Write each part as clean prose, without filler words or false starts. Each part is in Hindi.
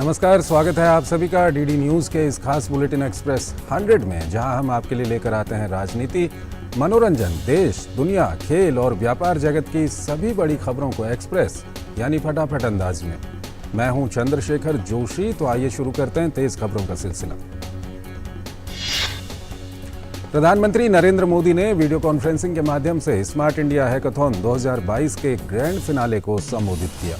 नमस्कार, स्वागत है आप सभी का डीडी न्यूज के इस खास बुलेटिन एक्सप्रेस 100 में, जहां हम आपके लिए लेकर आते हैं राजनीति, मनोरंजन, देश, दुनिया, खेल और व्यापार जगत की सभी बड़ी खबरों को एक्सप्रेस यानी फटाफट अंदाज में। मैं हूं चंद्रशेखर जोशी। तो आइए शुरू करते हैं तेज खबरों का सिलसिला। प्रधानमंत्री नरेंद्र मोदी ने वीडियो कॉन्फ्रेंसिंग के माध्यम से स्मार्ट इंडिया हैकाथॉन 2022 के ग्रैंड फिनाले को संबोधित किया।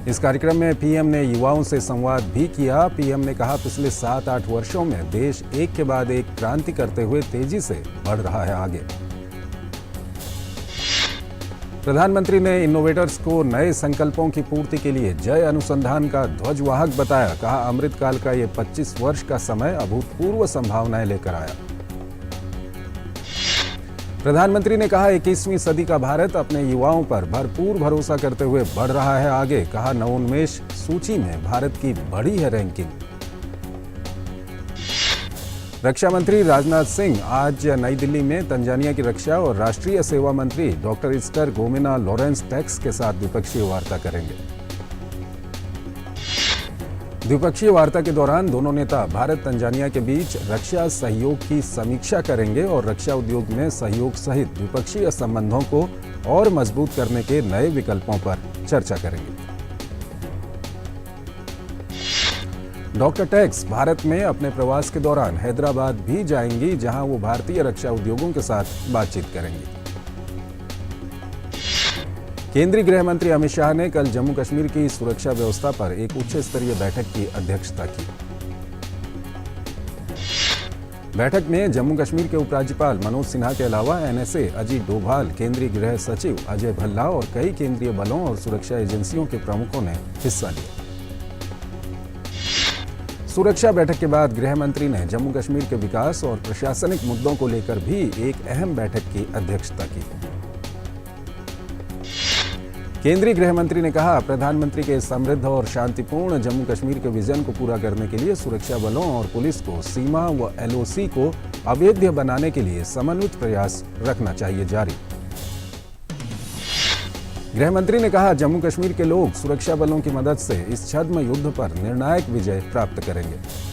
इस कार्यक्रम में पीएम ने युवाओं से संवाद भी किया। पीएम ने कहा, पिछले 7-8 वर्षों में देश एक के बाद एक क्रांति करते हुए तेजी से बढ़ रहा है आगे। प्रधानमंत्री ने इनोवेटर्स को नए संकल्पों की पूर्ति के लिए जय अनुसंधान का ध्वजवाहक बताया। कहा, अमृतकाल का ये 25 वर्ष का समय अभूतपूर्व संभावनाएं लेकर आया। प्रधानमंत्री ने कहा, 21वीं सदी का भारत अपने युवाओं पर भरपूर भरोसा करते हुए बढ़ रहा है आगे। कहा, नवोन्मेष सूची में भारत की बढ़ी है रैंकिंग। रक्षा मंत्री राजनाथ सिंह आज नई दिल्ली में तंजानिया की रक्षा और राष्ट्रीय सेवा मंत्री डॉक्टर इस्टर गोमेना लॉरेंस टैक्स के साथ द्विपक्षीय वार्ता करेंगे। द्विपक्षीय वार्ता के दौरान दोनों नेता भारत तंजानिया के बीच रक्षा सहयोग की समीक्षा करेंगे और रक्षा उद्योग में सहयोग सहित द्विपक्षीय संबंधों को और मजबूत करने के नए विकल्पों पर चर्चा करेंगे। डॉक्टर टैक्स भारत में अपने प्रवास के दौरान हैदराबाद भी जाएंगी, जहां वो भारतीय रक्षा उद्योगों के साथ बातचीत करेंगी। केंद्रीय गृह मंत्री अमित शाह ने कल जम्मू कश्मीर की सुरक्षा व्यवस्था पर एक उच्च स्तरीय बैठक की अध्यक्षता की। बैठक में जम्मू कश्मीर के उपराज्यपाल मनोज सिन्हा के अलावा एनएसए अजीत डोभाल, केंद्रीय गृह सचिव अजय भल्ला और कई केंद्रीय बलों और सुरक्षा एजेंसियों के प्रमुखों ने हिस्सा लिया। सुरक्षा बैठक के बाद गृह मंत्री ने जम्मू कश्मीर के विकास और प्रशासनिक मुद्दों को लेकर भी एक अहम बैठक की अध्यक्षता की। केंद्रीय गृह मंत्री ने कहा, प्रधानमंत्री के समृद्ध और शांतिपूर्ण जम्मू कश्मीर के विजन को पूरा करने के लिए सुरक्षा बलों और पुलिस को सीमा व एलओसी को अवैध बनाने के लिए समन्वित प्रयास रखना चाहिए जारी। गृह मंत्री ने कहा, जम्मू कश्मीर के लोग सुरक्षा बलों की मदद से इस छद्म युद्ध पर निर्णायक विजय प्राप्त करेंगे।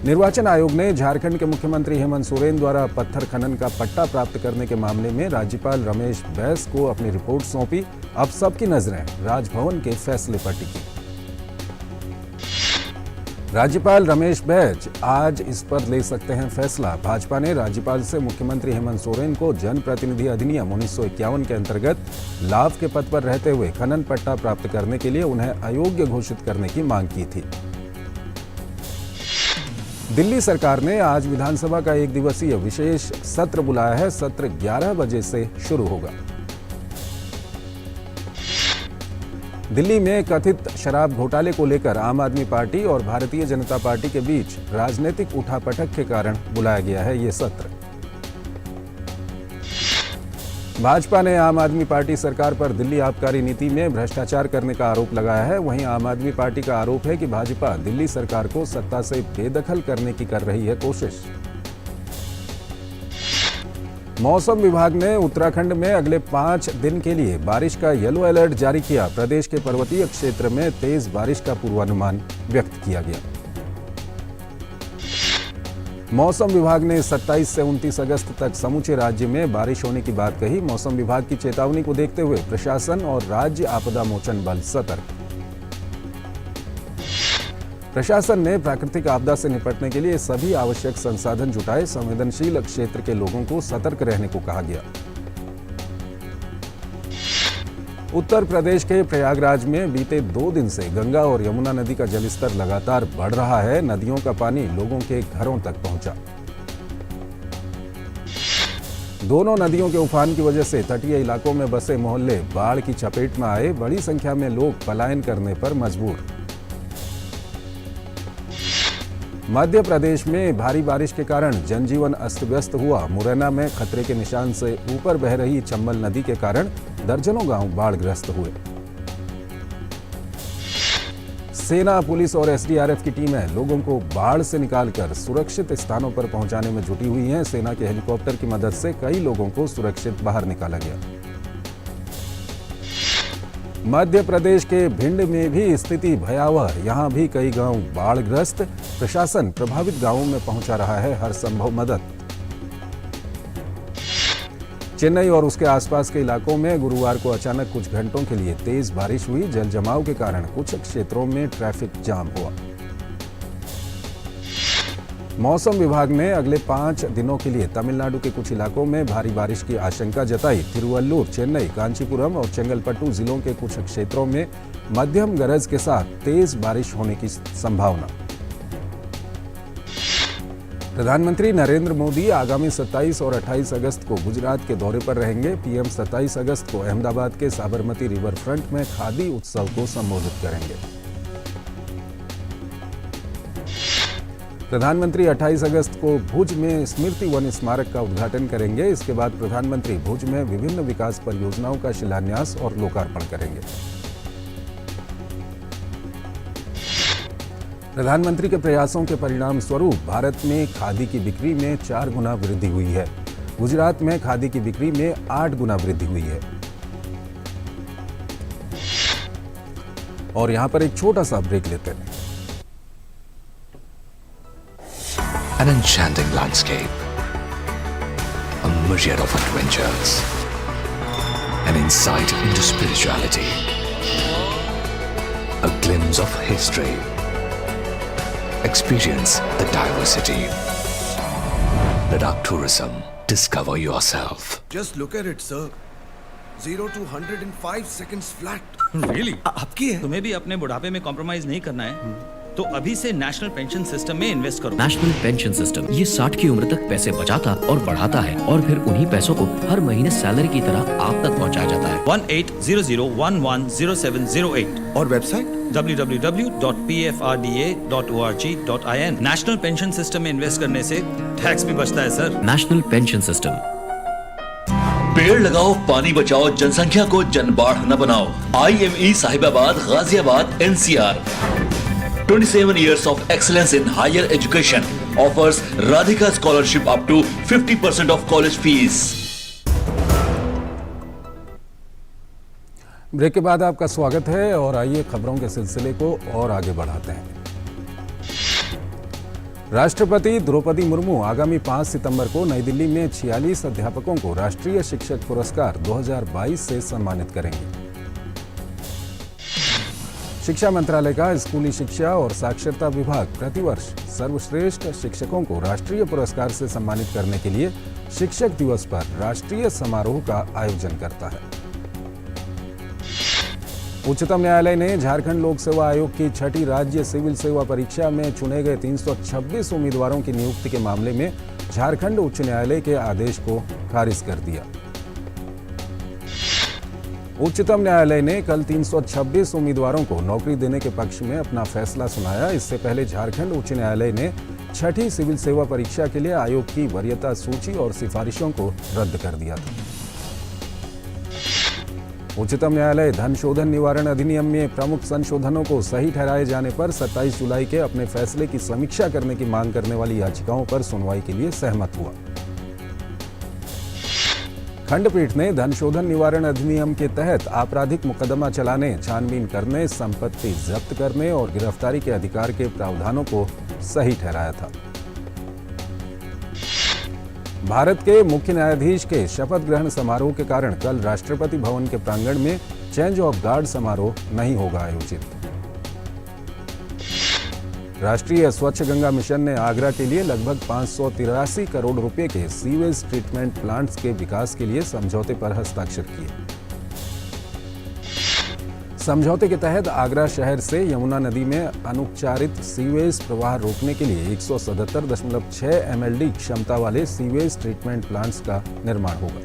निर्वाचन आयोग ने झारखंड के मुख्यमंत्री हेमंत सोरेन द्वारा पत्थर खनन का पट्टा प्राप्त करने के मामले में राज्यपाल रमेश बैस को अपनी रिपोर्ट सौंपी। अब सबकी नजरें राजभवन के फैसले पर टिकी। राज्यपाल रमेश बैस आज इस पर ले सकते हैं फैसला। भाजपा ने राज्यपाल से मुख्यमंत्री हेमंत सोरेन को जनप्रतिनिधि अधिनियम 1951 के अंतर्गत लाभ के पद पर रहते हुए खनन पट्टा प्राप्त करने के लिए उन्हें अयोग्य घोषित करने की मांग की थी। दिल्ली सरकार ने आज विधानसभा का एक दिवसीय विशेष सत्र बुलाया है। सत्र 11 बजे से शुरू होगा। दिल्ली में कथित शराब घोटाले को लेकर आम आदमी पार्टी और भारतीय जनता पार्टी के बीच राजनीतिक उठापटक के कारण बुलाया गया है ये सत्र। भाजपा ने आम आदमी पार्टी सरकार पर दिल्ली आबकारी नीति में भ्रष्टाचार करने का आरोप लगाया है। वहीं आम आदमी पार्टी का आरोप है कि भाजपा दिल्ली सरकार को सत्ता से बेदखल करने की कर रही है कोशिश। मौसम विभाग ने उत्तराखंड में अगले 5 दिन के लिए बारिश का येलो अलर्ट जारी किया। प्रदेश के पर्वतीय क्षेत्र में तेज बारिश का पूर्वानुमान व्यक्त किया गया। मौसम विभाग ने 27 से 29 अगस्त तक समूचे राज्य में बारिश होने की बात कही। मौसम विभाग की चेतावनी को देखते हुए प्रशासन और राज्य आपदा मोचन बल सतर्क। प्रशासन ने प्राकृतिक आपदा से निपटने के लिए सभी आवश्यक संसाधन जुटाए। संवेदनशील क्षेत्र के लोगों को सतर्क रहने को कहा गया। उत्तर प्रदेश के प्रयागराज में बीते 2 दिन से गंगा और यमुना नदी का जलस्तर लगातार बढ़ रहा है। नदियों का पानी लोगों के घरों तक पहुंचा। दोनों नदियों के उफान की वजह से तटीय इलाकों में बसे मोहल्ले बाढ़ की चपेट में आए। बड़ी संख्या में लोग पलायन करने पर मजबूर। मध्य प्रदेश में भारी बारिश के कारण जनजीवन अस्त व्यस्त हुआ। मुरैना में खतरे के निशान से ऊपर बह रही चंबल नदी के कारण दर्जनों गांव बाढ़ग्रस्त हुए। सेना, पुलिस और एसडीआरएफ की टीमें लोगों को बाढ़ से निकालकर सुरक्षित स्थानों पर पहुंचाने में जुटी हुई हैं। सेना के हेलीकॉप्टर की मदद से कई लोगों को सुरक्षित बाहर निकाला गया। मध्य प्रदेश के भिंड में भी स्थिति भयावह, यहां भी कई गांव बाढ़ग्रस्त। प्रशासन प्रभावित गांवों में पहुंचा रहा है हर संभव मदद। चेन्नई और उसके आसपास के इलाकों में गुरुवार को अचानक कुछ घंटों के लिए तेज बारिश हुई। जल जमाव के कारण कुछ क्षेत्रों में ट्रैफिक जाम हुआ। मौसम विभाग ने अगले 5 दिनों के लिए तमिलनाडु के कुछ इलाकों में भारी बारिश की आशंका जताई। तिरुवल्लुर, चेन्नई, कांचीपुरम और चेंगलपट्टू जिलों के कुछ क्षेत्रों में मध्यम गरज के साथ तेज बारिश होने की संभावना। प्रधानमंत्री नरेंद्र मोदी आगामी 27 और 28 अगस्त को गुजरात के दौरे पर रहेंगे। पीएम 27 अगस्त को अहमदाबाद के साबरमती रिवर फ्रंट में खादी उत्सव को संबोधित करेंगे। प्रधानमंत्री 28 अगस्त को भुज में स्मृति वन स्मारक का उद्घाटन करेंगे। इसके बाद प्रधानमंत्री भुज में विभिन्न विकास परियोजनाओं का शिलान्यास और लोकार्पण करेंगे। प्रधानमंत्री के प्रयासों के परिणाम स्वरूप भारत में खादी की बिक्री में 4 गुना वृद्धि हुई है। गुजरात में खादी की बिक्री में 8 गुना वृद्धि हुई है। और यहां पर एक छोटा सा ब्रेक लेते हैं। An enchanting landscape, a myriad of adventures, an insight into spirituality, a glimpse of history. Experience the diversity. Ladakh Tourism. Discover yourself. Just look at it, sir. 0 to 100 in 5 seconds flat. Really? आपकी है? तुम्हें भी अपने बुढ़ापे में कॉम्प्रोमाइज नहीं करना है तो अभी से नेशनल पेंशन सिस्टम में इन्वेस्ट करो। नेशनल पेंशन सिस्टम ये 60 की उम्र तक पैसे बचाता और बढ़ाता है और फिर उन्हीं पैसों को हर महीने सैलरी की तरह आप तक पहुंचाया जाता है। 1800110708 और website www.pfrda.org.in। National pension system में इन्वेस्ट करने से टैक्स भी बचता है सर। National pension system. पेड़ लगाओ, पानी बचाओ, जनसंख्या को जनबाढ़ न बनाओ। IME Sahibabad, Ghaziabad, NCR। 27 years of excellence in higher education offers Radhika scholarship up to 50% of college fees. Break के बाद आपका स्वागत है और आइए खबरों के सिलसिले को और आगे बढ़ाते हैं। राष्ट्रपति द्रौपदी मुर्मू आगामी 5 सितंबर को नई दिल्ली में 46 अध्यापकों को राष्ट्रीय शिक्षक पुरस्कार 2022 से सम्मानित करेंगे। शिक्षा मंत्रालय का स्कूली शिक्षा और साक्षरता विभाग प्रतिवर्ष सर्वश्रेष्ठ शिक्षकों को राष्ट्रीय पुरस्कार से सम्मानित करने के लिए शिक्षक दिवस पर राष्ट्रीय समारोह का आयोजन करता है। उच्चतम न्यायालय ने झारखंड लोक सेवा आयोग की 6ठी राज्य सिविल सेवा परीक्षा में चुने गए 326 उम्मीदवारों की नियुक्ति के मामले में झारखंड उच्च न्यायालय के आदेश को खारिज कर दिया। उच्चतम न्यायालय ने कल 326 उम्मीदवारों को नौकरी देने के पक्ष में अपना फैसला सुनाया। इससे पहले झारखंड उच्च न्यायालय ने 6ठी सिविल सेवा परीक्षा के लिए आयोग की वरीयता सूची और सिफारिशों को रद्द कर दिया था। उच्चतम न्यायालय धन शोधन निवारण अधिनियम में प्रमुख संशोधनों को सही ठहराए जाने पर 27 जुलाई के अपने फैसले की समीक्षा करने की मांग करने वाली याचिकाओं पर सुनवाई के लिए सहमत हुआ। खंडपीठ ने धन शोधन निवारण अधिनियम के तहत आपराधिक मुकदमा चलाने, छानबीन करने, संपत्ति जब्त करने और गिरफ्तारी के अधिकार के प्रावधानों को सही ठहराया था। भारत के मुख्य न्यायाधीश के शपथ ग्रहण समारोह के कारण कल राष्ट्रपति भवन के प्रांगण में चेंज ऑफ गार्ड समारोह नहीं होगा आयोजित। राष्ट्रीय स्वच्छ गंगा मिशन ने आगरा के लिए लगभग 583 करोड़ रुपए के सीवेज ट्रीटमेंट प्लांट्स के विकास के लिए समझौते पर हस्ताक्षर किए। समझौते के तहत आगरा शहर से यमुना नदी में अनुपचारित सीवेज प्रवाह रोकने के लिए 177.6 MLD क्षमता वाले सीवेज ट्रीटमेंट प्लांट्स का निर्माण होगा।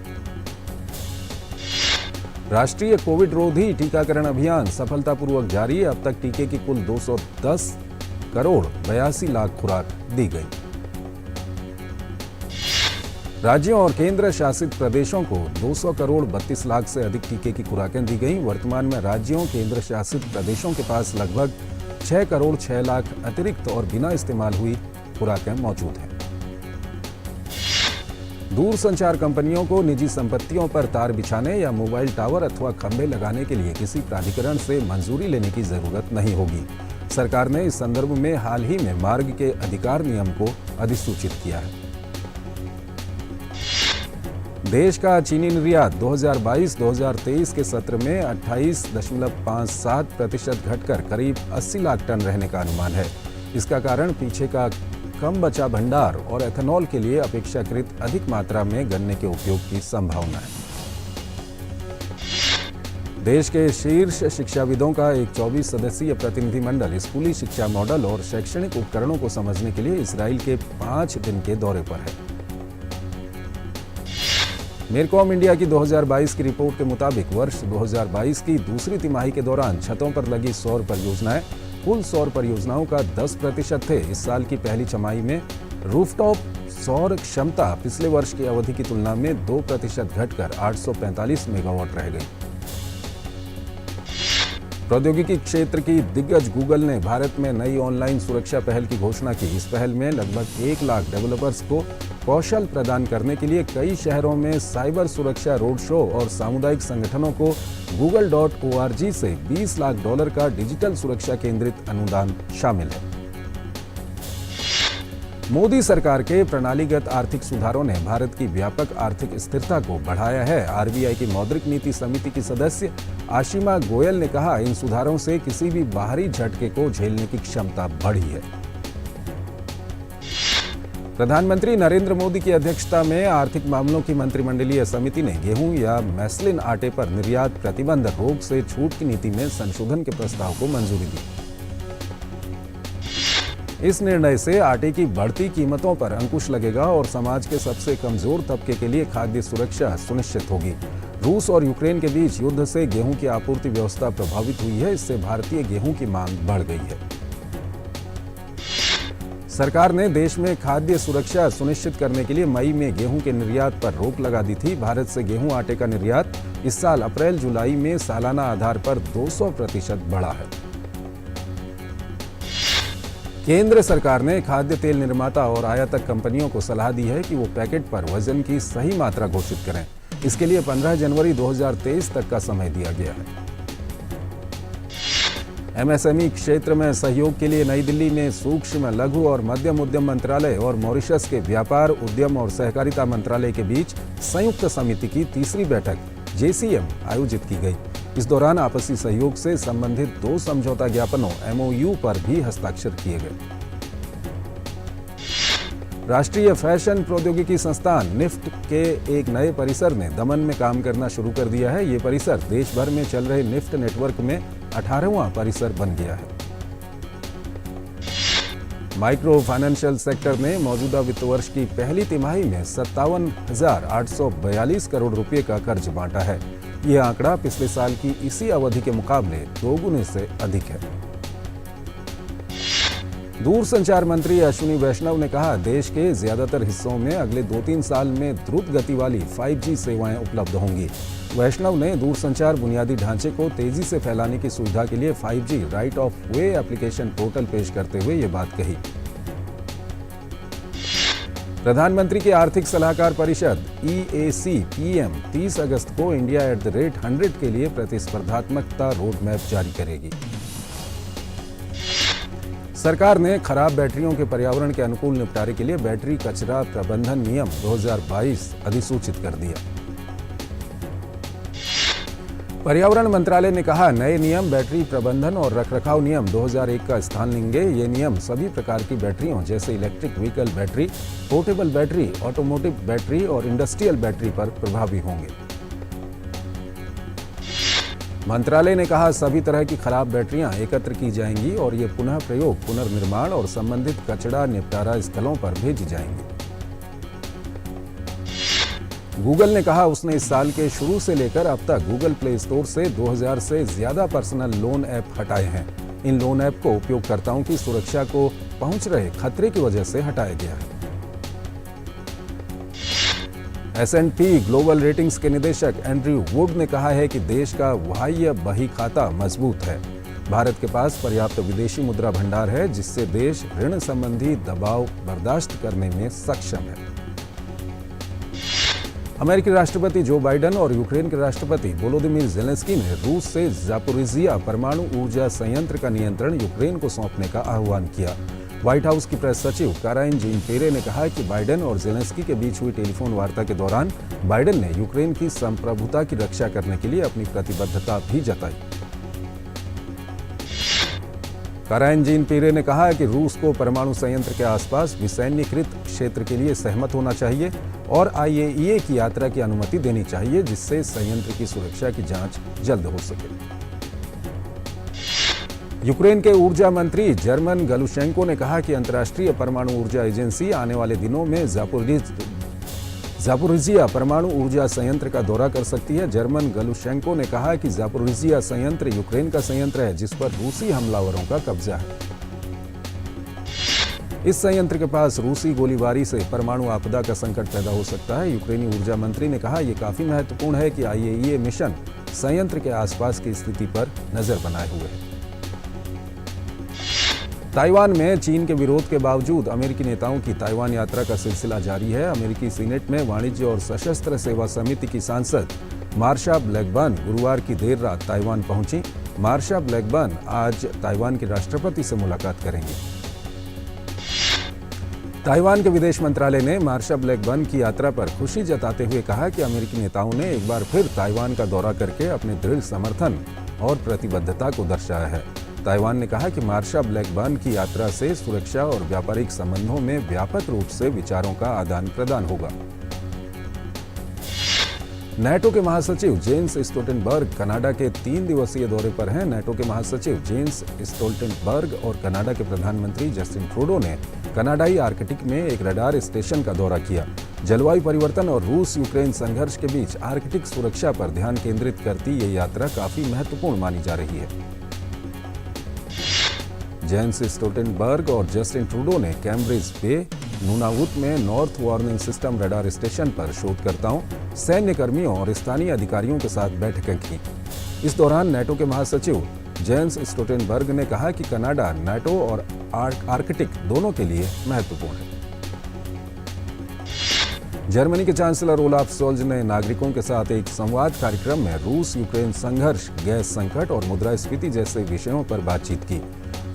राष्ट्रीय कोविड रोधी टीकाकरण अभियान सफलतापूर्वक जारी। अब तक टीके की कुल 210 करोड़ 82 लाख खुराक दी गई। राज्यों और केंद्र शासित प्रदेशों को 200 करोड़ 32 लाख से अधिक टीके की खुराकें दी गई। वर्तमान में राज्यों केंद्र शासित प्रदेशों के पास लगभग 6 करोड़ 6 लाख अतिरिक्त और बिना इस्तेमाल हुई खुराकें मौजूद हैं। दूरसंचार कंपनियों को निजी संपत्तियों पर तार बिछाने या मोबाइल टावर अथवा खंभे लगाने के लिए किसी प्राधिकरण से मंजूरी लेने की जरूरत नहीं होगी। सरकार ने इस संदर्भ में हाल ही में मार्ग के अधिकार नियम को अधिसूचित किया है। देश का चीनी निर्यात 2022-2023 के सत्र में 28.57% घटकर करीब 80 लाख टन रहने का अनुमान है। इसका कारण पीछे का कम बचा भंडार और एथेनॉल के लिए अपेक्षाकृत अधिक मात्रा में गन्ने के उपयोग की संभावना है। देश के शीर्ष शिक्षाविदों का एक 24 सदस्यीय प्रतिनिधिमंडल स्कूली शिक्षा मॉडल और शैक्षणिक उपकरणों को समझने के लिए इजराइल के 5 दिन के दौरे पर है। मेरकॉम इंडिया की 2022 की रिपोर्ट के मुताबिक वर्ष 2022 की दूसरी तिमाही के दौरान छतों पर लगी सौर परियोजनाएं कुल सौर परियोजनाओं का 10% थे। इस साल की पहली छमाही में रूफटॉप सौर क्षमता पिछले वर्ष की अवधि की तुलना में 2% घटकर 845 मेगावाट रह गई। प्रौद्योगिकी क्षेत्र की दिग्गज गूगल ने भारत में नई ऑनलाइन सुरक्षा पहल की घोषणा की। इस पहल में लगभग 1 लाख डेवलपर्स को कौशल प्रदान करने के लिए कई शहरों में साइबर सुरक्षा रोड शो और सामुदायिक संगठनों को google.org से $20 लाख का डिजिटल सुरक्षा केंद्रित अनुदान शामिल है। मोदी सरकार के प्रणालीगत आर्थिक सुधारों ने भारत की व्यापक आर्थिक स्थिरता को बढ़ाया है। आरबीआई की मौद्रिक नीति समिति की सदस्य आशिमा गोयल ने कहा, इन सुधारों से किसी भी बाहरी झटके को झेलने की क्षमता बढ़ी है। प्रधानमंत्री नरेंद्र मोदी की अध्यक्षता में आर्थिक मामलों की मंत्रिमंडलीय समिति ने गेहूं या मैस्लिन आटे पर निर्यात प्रतिबंध रोक से छूट की नीति में संशोधन के प्रस्ताव को मंजूरी दी। इस निर्णय से आटे की बढ़ती कीमतों पर अंकुश लगेगा और समाज के सबसे कमजोर तबके के लिए खाद्य सुरक्षा सुनिश्चित होगी। रूस और यूक्रेन के बीच युद्ध से गेहूं की आपूर्ति व्यवस्था प्रभावित हुई है। इससे भारतीय गेहूं की मांग बढ़ गई है। सरकार ने देश में खाद्य सुरक्षा सुनिश्चित करने के लिए मई में गेहूं के निर्यात पर रोक लगा दी थी। भारत से गेहूं आटे का निर्यात इस साल अप्रैल-जुलाई में सालाना आधार पर 200% बढ़ा है। केंद्र सरकार ने खाद्य तेल निर्माता और आयातक कंपनियों को सलाह दी है कि वो पैकेट पर वजन की सही मात्रा घोषित करें। इसके लिए 15 जनवरी 2023 तक का समय दिया गया है। एमएसएमई क्षेत्र में सहयोग के लिए नई दिल्ली में सूक्ष्म, लघु और मध्यम उद्यम मंत्रालय और मॉरिशस के व्यापार, उद्यम और सहकारिता मंत्रालय के बीच संयुक्त समिति की तीसरी बैठक JCM आयोजित की गई। इस दौरान आपसी सहयोग से संबंधित 2 समझौता ज्ञापनों MOU पर भी हस्ताक्षर किए गए। राष्ट्रीय फैशन प्रौद्योगिकी संस्थान निफ्ट के एक नए परिसर ने दमन में काम करना शुरू कर दिया है। ये परिसर देश भर में चल रहे निफ्ट नेटवर्क में 18वां परिसर बन गया है। माइक्रो फाइनेंशियल सेक्टर ने मौजूदा वित्त वर्ष की पहली तिमाही में 57,842 करोड़ रुपए का कर्ज बांटा है। यह आंकड़ा पिछले साल की इसी अवधि के मुकाबले 2 गुने से अधिक है। दूरसंचार मंत्री अश्विनी वैष्णव ने कहा, देश के ज्यादातर हिस्सों में अगले 2-3 साल में द्रुत गति वाली 5G सेवाएं उपलब्ध होंगी। वैष्णव ने दूरसंचार बुनियादी ढांचे को तेजी से फैलाने की सुविधा के लिए 5G right of way application portal पेश करते हुए ये बात कही। प्रधानमंत्री की आर्थिक सलाहकार परिषद EAC-PM 30 अगस्त को इंडिया @100 के लिए प्रतिस्पर्धात्मकता रोड मैप जारी करेगी। सरकार ने खराब बैटरियों के पर्यावरण के अनुकूल निपटारे के लिए बैटरी कचरा प्रबंधन नियम 2022 अधिसूचित कर दिया। पर्यावरण मंत्रालय ने कहा, नए नियम बैटरी प्रबंधन और रखरखाव नियम 2001 का स्थान लेंगे। ये नियम सभी प्रकार की बैटरियों जैसे electric vehicle battery, portable battery, automotive battery और इंडस्ट्रियल बैटरी पर प्रभावी होंगे। मंत्रालय ने कहा, सभी तरह की खराब बैटरियां एकत्र की जाएंगी और ये पुनः प्रयोग, पुनर्निर्माण और संबंधित कचरा निपटारा स्थलों पर भेजी जाएंगी। गूगल ने कहा, उसने इस साल के शुरू से लेकर अब तक गूगल प्ले स्टोर से 2000 से ज्यादा पर्सनल लोन ऐप हटाए हैं। इन लोन ऐप को उपयोगकर्ताओं की सुरक्षा को पहुंच रहे खतरे की वजह से हटाया गया है। S&P ग्लोबल रेटिंग्स के निदेशक एंड्रयू वुड ने कहा है कि देश का बाह्य बही खाता मजबूत है। भारत के पास पर्याप्त विदेशी मुद्रा भंडार है, जिससे देश ऋण संबंधी दबाव बर्दाश्त करने में सक्षम है। अमेरिकी राष्ट्रपति जो बाइडेन और यूक्रेन के राष्ट्रपति वोलोदिमीर ज़ेलेंस्की ने रूस से ज़ापोरिज़िया परमाणु ऊर्जा संयंत्र का नियंत्रण यूक्रेन को सौंपने का आह्वान किया। व्हाइट हाउस की प्रेस सचिव काराइन जीन पेरे ने कहा कि बाइडेन और ज़ेलेंस्की के बीच हुई टेलीफोन वार्ता के दौरान बाइडेन ने यूक्रेन की संप्रभुता की रक्षा करने के लिए अपनी प्रतिबद्धता भी जताई। काराइन जीन पेरे ने कहा कि रूस को परमाणु संयंत्र के आसपास विसैन्यीकृत क्षेत्र के लिए सहमत होना चाहिए और IAEA की यात्रा की अनुमति देनी चाहिए, जिससे संयंत्र की सुरक्षा की जांच जल्द हो सके। यूक्रेन के ऊर्जा मंत्री जर्मन गलुशेंको ने कहा कि अंतर्राष्ट्रीय परमाणु ऊर्जा एजेंसी आने वाले दिनों में ज़ापोरिज़िया परमाणु ऊर्जा संयंत्र का दौरा कर सकती है। जर्मन गलुशेंको ने कहा कि ज़ापोरिज़िया संयंत्र यूक्रेन का संयंत्र है, जिस पर रूसी हमलावरों का कब्जा है। इस संयंत्र के पास रूसी गोलीबारी से परमाणु आपदा का संकट पैदा हो सकता है। यूक्रेनी ऊर्जा मंत्री ने कहा, यह काफी महत्वपूर्ण है कि IAEA मिशन संयंत्र के आसपास की स्थिति पर नजर बनाए हुए है। ताइवान में चीन के विरोध के बावजूद अमेरिकी नेताओं की ताइवान यात्रा का सिलसिला जारी है। अमेरिकी सीनेट में वाणिज्य और सशस्त्र सेवा समिति की सांसद मार्शा ब्लैकबर्न गुरुवार की देर रात ताइवान पहुंची। मार्शा ब्लैकबर्न आज ताइवान के राष्ट्रपति से मुलाकात करेंगी। ताइवान के विदेश मंत्रालय ने मार्शा ब्लैकबर्न की यात्रा पर खुशी जताते हुए कहा कि अमेरिकी नेताओं ने एक बार फिर ताइवान का दौरा करके अपने दृढ़ समर्थन और प्रतिबद्धता को दर्शाया है। ताइवान ने कहा कि मार्शा ब्लैकबर्न की यात्रा से सुरक्षा और व्यापारिक संबंधों में व्यापक रूप से विचारों का आदान प्रदान होगा। नाटो के महासचिव जेन्स स्टोल्टेनबर्ग कनाडा के 3 दिवसीय दौरे पर हैं। नाटो के महासचिव जेन्स स्टोल्टेनबर्ग और कनाडा के प्रधानमंत्री जस्टिन ट्रूडो ने कनाडाई आर्कटिक में एक रडार स्टेशन का दौरा किया। जलवायु परिवर्तन और रूस यूक्रेन संघर्ष के बीच आर्कटिक सुरक्षा पर ध्यान केंद्रित करती ये यात्रा काफी महत्वपूर्ण मानी जा रही है। जेन्स स्टोल्टेनबर्ग और जस्टिन ट्रूडो ने कैम्ब्रिज बे नूनावुत में north warning system radar station पर शोधकर्ताओं, सैन्य कर्मियों और स्थानीय अधिकारियों के साथ बैठकें की। इस दौरान नाटो के महासचिव जेन्स स्टोल्टेनबर्ग ने कहा कि कनाडा नाटो और आर्कटिक दोनों के लिए महत्वपूर्ण है। जर्मनी के चांसलर ओलाफ शोल्ज ने नागरिकों के साथ एक संवाद कार्यक्रम में रूस यूक्रेन संघर्ष, गैस संकट और मुद्रास्फीति जैसे विषयों पर बातचीत की।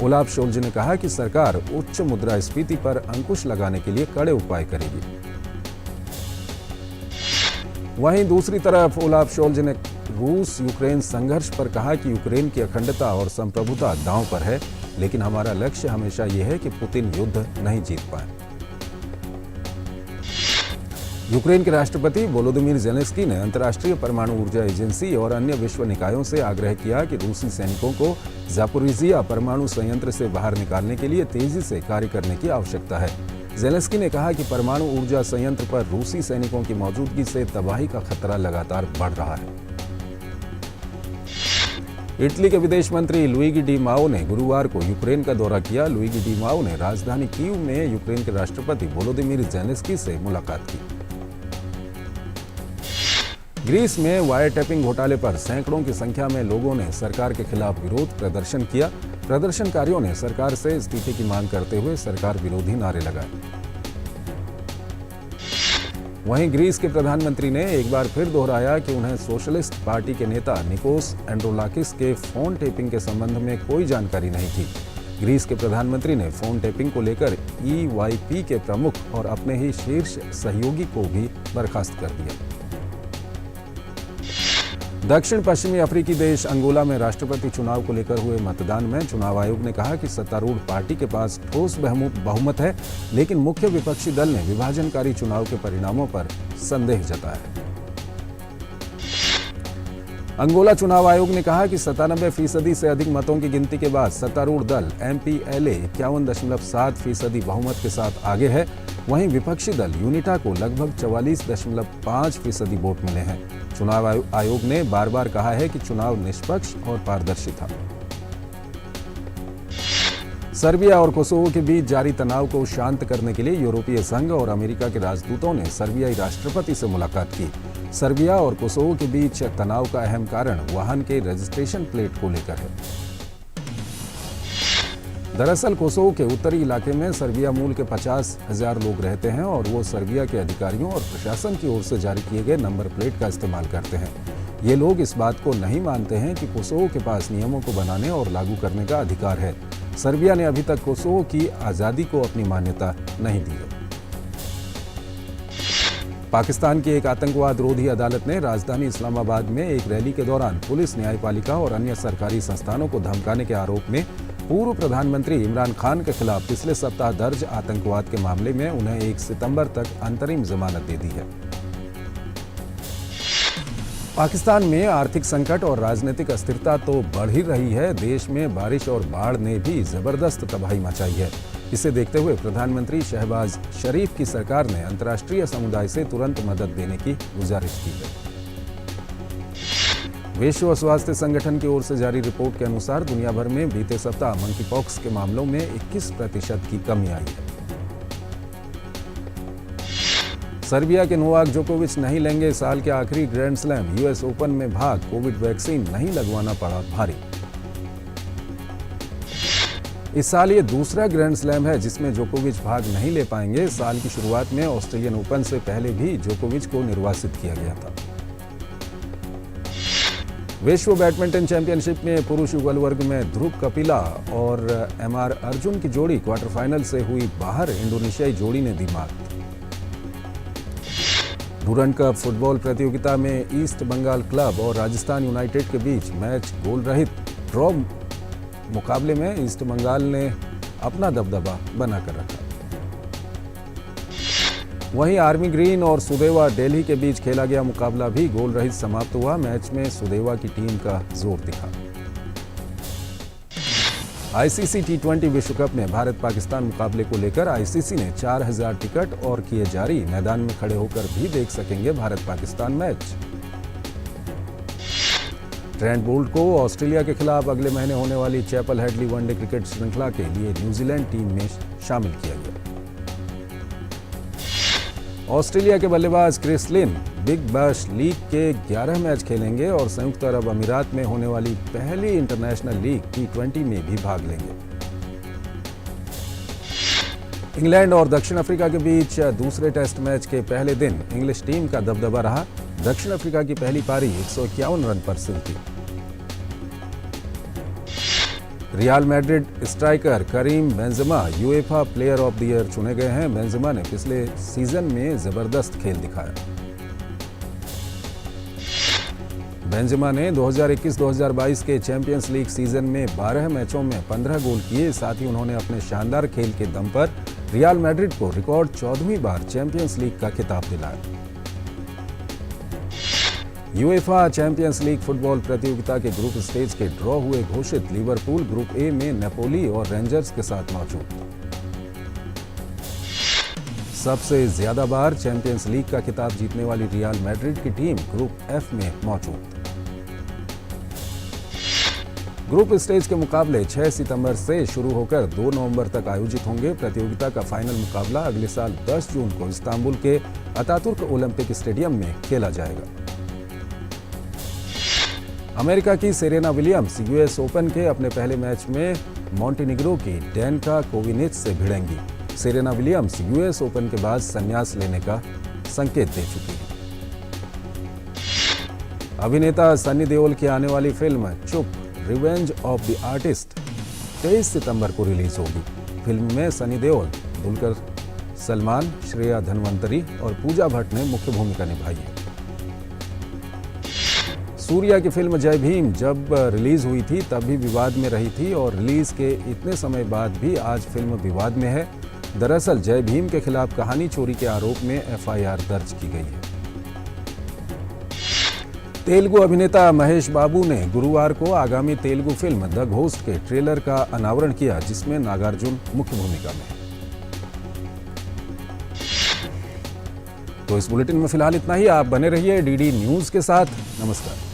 ओलाफ शोल्ज ने कहा कि सरकार उच्च मुद्रास्फीति पर अंकुश लगाने के लिए कड़े उपाय करेगी। वहीं दूसरी तरफ ओलाफ शोल्ज ने रूस यूक्रेन संघर्ष पर कहा कि यूक्रेन की अखंडता और संप्रभुता दांव पर है, लेकिन हमारा लक्ष्य हमेशा यह है कि पुतिन युद्ध नहीं जीत पाए। यूक्रेन के राष्ट्रपति वोलोदिमीर ज़ेलेंस्की ने अंतर्राष्ट्रीय परमाणु ऊर्जा एजेंसी और अन्य विश्व निकायों से आग्रह किया कि रूसी सैनिकों को ज़ापोरिज़िया परमाणु संयंत्र से बाहर निकालने के लिए तेजी से कार्य करने की आवश्यकता है। ज़ेलेंस्की ने कहा कि परमाणु ऊर्जा संयंत्र पर रूसी सैनिकों की मौजूदगी से तबाही का खतरा लगातार बढ़ रहा है। इटली के विदेश मंत्री लुइगी डी माओ ने गुरुवार को यूक्रेन का दौरा किया। लुइगी डी माओ ने राजधानी कीव में यूक्रेन के राष्ट्रपति वोलोदिमीर ज़ेलेंस्की से मुलाकात की। ग्रीस में वायर टैपिंग घोटाले पर सैकड़ों की संख्या में लोगों ने सरकार के खिलाफ विरोध प्रदर्शन किया। प्रदर्शनकारियों ने सरकार से इस्तीफे की मांग करते हुए सरकार विरोधी नारे लगाए। वहीं ग्रीस के प्रधानमंत्री ने एक बार फिर दोहराया कि उन्हें सोशलिस्ट पार्टी के नेता निकोस एंड्रोलाकिस के फोन टेपिंग के संबंध में कोई जानकारी नहीं थी। ग्रीस के प्रधानमंत्री ने फोन टेपिंग को लेकर EYP के प्रमुख और अपने ही शीर्ष सहयोगी को भी बर्खास्त कर दिया। दक्षिण पश्चिमी अफ्रीकी देश अंगोला में राष्ट्रपति चुनाव को लेकर हुए मतदान में चुनाव आयोग ने कहा कि सत्तारूढ़ पार्टी के पास ठोस बहुमत है, लेकिन मुख्य विपक्षी दल ने विभाजनकारी चुनाव के परिणामों पर संदेह जताया है। अंगोला चुनाव आयोग ने कहा कि 97% से अधिक मतों की गिनती के बाद सत्तारूढ़ दल MPLA 51.7% बहुमत के साथ आगे है। वहीं विपक्षी दल यूनिटा को लगभग 44.5% वोट मिले हैं। चुनाव आयोग ने बार बार कहा है कि चुनाव निष्पक्ष और पारदर्शी था। सर्बिया और कोसोवो के बीच जारी तनाव को शांत करने के लिए यूरोपीय संघ और अमेरिका के राजदूतों ने सर्बियाई राष्ट्रपति से मुलाकात की। सर्बिया और कोसोवो के बीच तनाव का अहम कारण वाहन के रजिस्ट्रेशन प्लेट को लेकर है। दरअसल कोसोवो के उत्तरी इलाके में सर्बिया मूल के 50,000 लोग रहते हैं और वो सर्बिया के अधिकारियों और प्रशासन की ओर से जारी किए गए नंबर प्लेट का इस्तेमाल करते हैं। ये लोग इस बात को नहीं मानते हैं कि कोसोवो के पास नियमों को बनाने और लागू करने का अधिकार है। सर्बिया ने अभी तक कोसोवो की आज़ादी को अपनी मान्यता नहीं दी है। पाकिस्तान की एक आतंकवाद रोधी अदालत ने राजधानी इस्लामाबाद में एक रैली के दौरान पुलिस, न्यायपालिका और अन्य सरकारी संस्थानों को धमकाने के आरोप में पूर्व प्रधानमंत्री इमरान खान के खिलाफ पिछले सप्ताह दर्ज आतंकवाद के मामले में उन्हें 1 सितंबर तक अंतरिम जमानत दे दी है। पाकिस्तान में आर्थिक संकट और राजनीतिक अस्थिरता तो बढ़ ही रही है, देश में बारिश और बाढ़ ने भी जबरदस्त तबाही मचाई है। इसे देखते हुए प्रधानमंत्री शहबाज शरीफ की सरकार ने अंतर्राष्ट्रीय समुदाय से तुरंत मदद देने की गुजारिश की है। विश्व स्वास्थ्य संगठन की ओर से जारी रिपोर्ट के अनुसार दुनिया भर में बीते सप्ताह मंकी पॉक्स के मामलों में 21% की कमी आई है। सर्बिया के नोवाक जोकोविच नहीं लेंगे साल के आखिरी ग्रैंड स्लैम, यूएस ओपन में भाग, कोविड वैक्सीन नहीं लगवाना पड़ा भारी। इस साल ये दूसरा ग्रैंड स्लैम है जिसमें जोकोविच भाग नहीं ले पाएंगे। साल की शुरुआत में ऑस्ट्रेलियन ओपन से पहले भी जोकोविच को निर्वासित किया गया था। विश्व बैडमिंटन चैंपियनशिप में पुरुष युगल वर्ग में ध्रुव कपिला और एमआर अर्जुन की जोड़ी क्वार्टर फाइनल से हुई बाहर, इंडोनेशियाई जोड़ी ने दी मात। डूरंड कप फुटबॉल प्रतियोगिता में ईस्ट बंगाल क्लब और राजस्थान यूनाइटेड के बीच मैच गोल रहित ड्रॉ मुकाबले में ईस्ट बंगाल ने अपना दबदबा बनाकर रखा। वहीं आर्मी ग्रीन और सुदेवा दिल्ली के बीच खेला गया मुकाबला भी गोल रहित समाप्त हुआ। मैच में सुदेवा की टीम का जोर दिखा। आईसीसी T20 विश्व कप में भारत पाकिस्तान मुकाबले को लेकर आईसीसी ने 4000 टिकट और किए जारी। मैदान में खड़े होकर भी देख सकेंगे Bharat Pakistan match. Trent Boult को ऑस्ट्रेलिया के खिलाफ अगले महीने होने वाली चैपल हेडली वनडे क्रिकेट श्रृंखला के लिए न्यूजीलैंड टीम में शामिल किया गया। ऑस्ट्रेलिया के बल्लेबाज Chris Lynn Big Bash League के 11 मैच खेलेंगे और संयुक्त अरब अमीरात में होने वाली पहली इंटरनेशनल लीग T20 में भी भाग लेंगे। इंग्लैंड और दक्षिण अफ्रीका के बीच दूसरे टेस्ट मैच के पहले दिन इंग्लिश टीम का दबदबा रहा। दक्षिण अफ्रीका की पहली पारी 151 रन पर सिमटी। Real Madrid striker Karim Benzema UEFA player of the year चुने गए हैं। बेंजेमा ने पिछले सीजन में जबरदस्त खेल दिखाया। बेंजेमा ने 2021-2022 के चैंपियंस लीग सीजन में 12 मैचों में 15 गोल किए। साथ ही उन्होंने अपने शानदार खेल के दम पर रियल मैड्रिड को रिकॉर्ड 14वीं बार चैंपियंस लीग का खिताब दिलाया। यूएफा चैंपियंस लीग फुटबॉल प्रतियोगिता के ग्रुप स्टेज के ड्रॉ हुए घोषित लिवरपूल ग्रुप ए में नेपोली और रेंजर्स के साथ मौजूद। सबसे ज्यादा बार चैंपियंस लीग का खिताब जीतने वाली रियल मैड्रिड की टीम ग्रुप एफ में मौजूद। ग्रुप स्टेज के मुकाबले 6 सितंबर से शुरू होकर 2 नवंबर तक आयोजित होंगे। प्रतियोगिता का फाइनल मुकाबला अगले साल 10 जून को इस्तांबुल के अतातुर्क ओलंपिक स्टेडियम में खेला जाएगा। अमेरिका की सेरेना विलियम्स यूएस ओपन के अपने पहले मैच में मॉन्टेनिग्रो की डेनका कोविनिच से भिड़ेंगी। सेरेना विलियम्स यूएस ओपन के बाद संन्यास लेने का संकेत दे चुकी है। अभिनेता सनी देओल की आने वाली फिल्म चुप रिवेंज ऑफ द आर्टिस्ट 23 सितंबर को रिलीज होगी। फिल्म में सनी देओल, दुलकर सलमान, श्रेया धनवंतरी और पूजा भट्ट ने मुख्य भूमिका निभाई है। सूर्या की फिल्म जय भीम जब रिलीज हुई थी तब भी विवाद में रही थी और रिलीज के इतने समय बाद भी आज फिल्म विवाद में है। दरअसल जय भीम के खिलाफ कहानी चोरी के आरोप में एफआईआर दर्ज की गई है। तेलुगु अभिनेता महेश बाबू ने गुरुवार को आगामी तेलुगु फिल्म द घोस्ट के ट्रेलर का अनावरण किया, जिसमें नागार्जुन मुख्य भूमिका में है। तो इस बुलेटिन में फिलहाल इतना ही। आप बने रहिए डीडी न्यूज के साथ। नमस्कार।